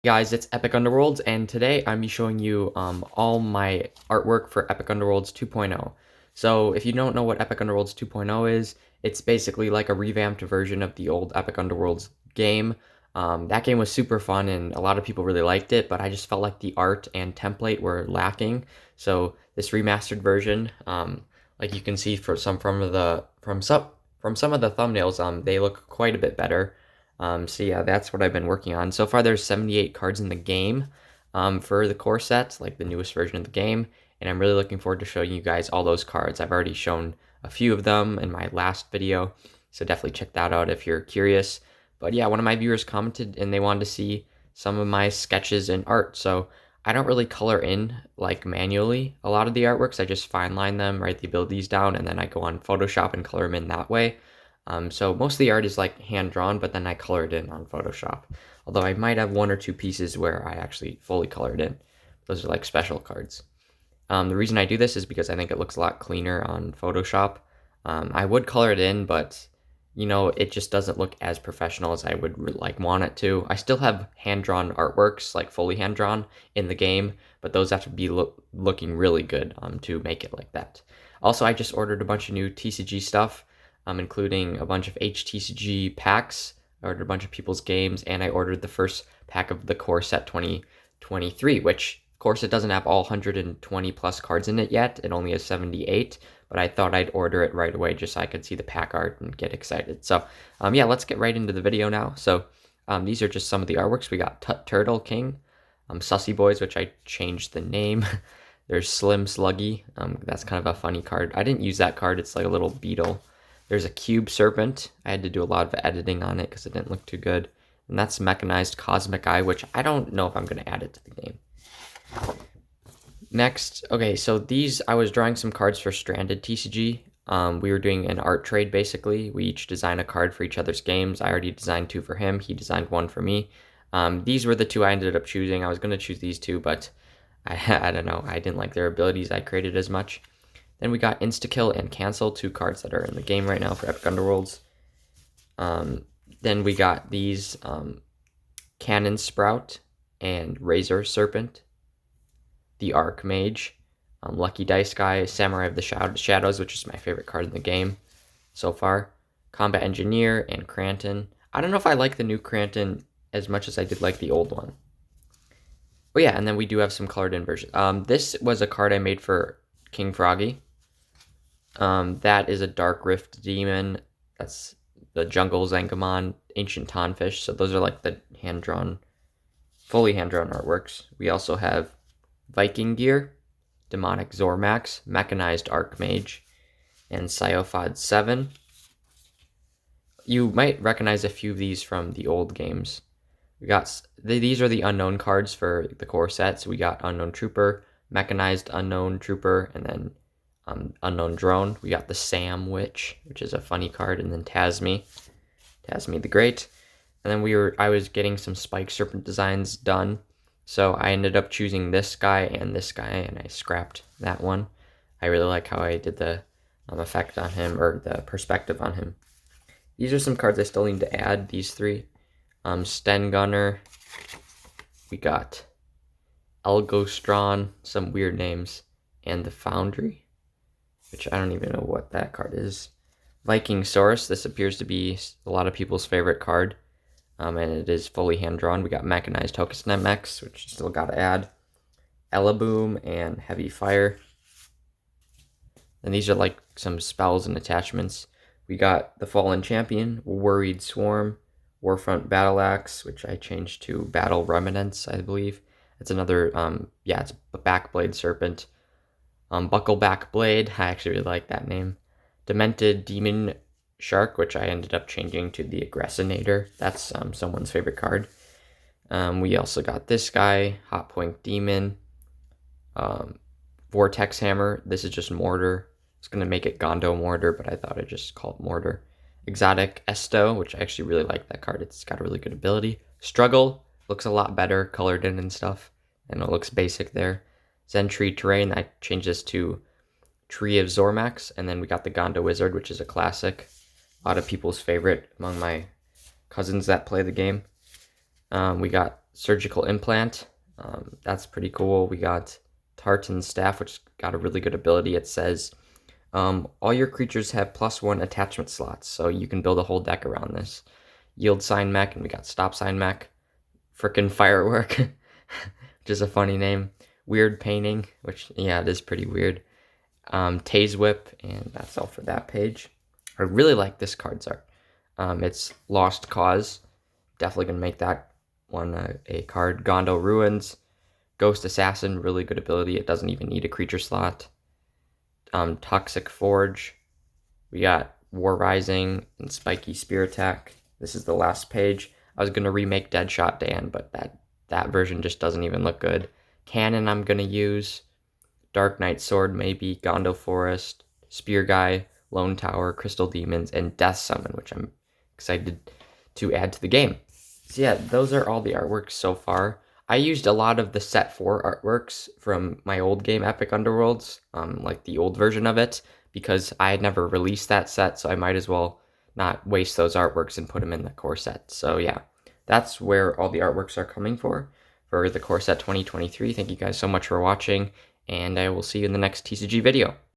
Guys, it's Epic Underworlds, and today I'm be showing you all my artwork for Epic Underworlds 2.0. So if you don't know what Epic Underworlds 2.0 is, it's basically like a revamped version of the old Epic Underworlds game. That game was super fun and a lot of people really liked it, but I just felt like the art and template were lacking. So this remastered version, like you can see for some from some of the thumbnails, they look quite a bit better. So yeah, that's what I've been working on. So far, there's 78 cards in the game for the core set, like the newest version of the game, and I'm really looking forward to showing you guys all those cards. I've already shown a few of them in my last video, so definitely check that out if you're curious. But yeah, one of my viewers commented and they wanted to see some of my sketches and art. So I don't really color in like manually a lot of the artworks. I just fine line them, write the abilities down, and then I go on Photoshop and color them in that way. So most of the art is like hand drawn, but then I color it in on Photoshop. Although I might have one or two pieces where I actually fully colored in. Those are like special cards. The reason I do this is because I think it looks a lot cleaner on Photoshop. I would color it in, but you know, it just doesn't look as professional as I would like want it to. I still have hand-drawn artworks, like fully hand-drawn in the game, but those have to be looking really good to make it like that. Also, I just ordered a bunch of new TCG stuff, including a bunch of HTCG packs. I ordered a bunch of people's games, and I ordered the first pack of the core set 2023, which of course it doesn't have all 120 plus cards in it yet. It only has 78, but I thought I'd order it right away just so I could see the pack art and get excited. So yeah, let's get right into the video now. So these are just some of the artworks. We got Turtle King, Sussy Boys, which I changed the name. There's Slim Sluggy. That's kind of a funny card. I didn't use that card. It's like a little beetle. There's a Cube Serpent. I had to do a lot of editing on it because it didn't look too good. And that's Mechanized Cosmic Eye, which I don't know if I'm going to add it to the game. Next, okay, so these, I was drawing some cards for Stranded TCG. We were doing an art trade, basically. We each designed a card for each other's games. I already designed two for him. He designed one for me. These were the two I ended up choosing. I was going to choose these two, but I don't know. I didn't like their abilities I created as much. Then we got Insta-Kill and Cancel, two cards that are in the game right now for Epic Underworlds. Then we got these Cannon Sprout and Razor Serpent, the Archmage, Lucky Dice Guy, Samurai of the Shadows, which is my favorite card in the game so far, Combat Engineer, and Cranton. I don't know if I like the new Cranton as much as I did like the old one. Oh yeah, and then we do have some colored in versions. This was a card I made for King Froggy. That is a Dark Rift Demon. That's the Jungle Zangamon, Ancient Tonfish. So those are like the hand-drawn, fully hand-drawn artworks. We also have Viking Gear, Demonic Zormax, Mechanized Archmage, and Syophod 7. You might recognize a few of these from the old games. We got these are the unknown cards for the core set. So we got Unknown Trooper, Mechanized Unknown Trooper, and then Unknown Drone. We got the Sam Witch, which is a funny card, and then Tasmi the Great. And then I was getting some Spike Serpent designs done, so I ended up choosing this guy, and I scrapped that one. I really like how I did the effect on him, or the perspective on him. These are some cards I still need to add, these three. Sten Gunner. We got Elgostron, some weird names, and the Foundry, which I don't even know what that card is. Viking Source, this appears to be a lot of people's favorite card, and it is fully hand-drawn. We got Mechanized Hocus-Nemex, which you still got to add. Ellaboom and Heavy Fire. And these are like some spells and attachments. We got the Fallen Champion, Worried Swarm, Warfront Battle Axe, which I changed to Battle Remnants, I believe. It's another, it's a Backblade Serpent. Buckleback Blade, I actually really like that name. Demented Demon Shark, which I ended up changing to the Aggressinator. That's someone's favorite card. We also got this guy, Hot Point Demon. Vortex Hammer, this is just Mortar. I was going to make it Gondo Mortar, but I thought I'd just call it Mortar. Exotic Esto, which I actually really like that card. It's got a really good ability. Struggle, looks a lot better, colored in and stuff. And it looks basic there. Zentree Terrain, I changed this to Tree of Zormax. And then we got the Gondo Wizard, which is a classic. A lot of people's favorite among my cousins that play the game. We got Surgical Implant. That's pretty cool. We got Tartan's Staff, which got a really good ability. It says, all your creatures have +1 attachment slots, so you can build a whole deck around this. Yield Sign Mech, and we got Stop Sign Mech. Frickin' Firework, which is a funny name. Weird Painting, which, yeah, it is pretty weird. Tase Whip, and that's all for that page. I really like this card's art. It's Lost Cause. Definitely going to make that one a card. Gondo Ruins. Ghost Assassin, really good ability. It doesn't even need a creature slot. Toxic Forge. We got War Rising and Spiky Spear Attack. This is the last page. I was going to remake Deadshot Dan, but that version just doesn't even look good. Cannon I'm going to use. Dark Knight Sword maybe. Gondo Forest. Spear Guy. Lone Tower. Crystal Demons. And Death Summon, which I'm excited to add to the game. So yeah, those are all the artworks so far. I used a lot of the set 4 artworks from my old game, Epic Underworlds, like the old version of it, because I had never released that set, so I might as well not waste those artworks and put them in the core set. So yeah, that's where all the artworks are coming for the core set 2023. Thank you guys so much for watching, and I will see you in the next TCG video.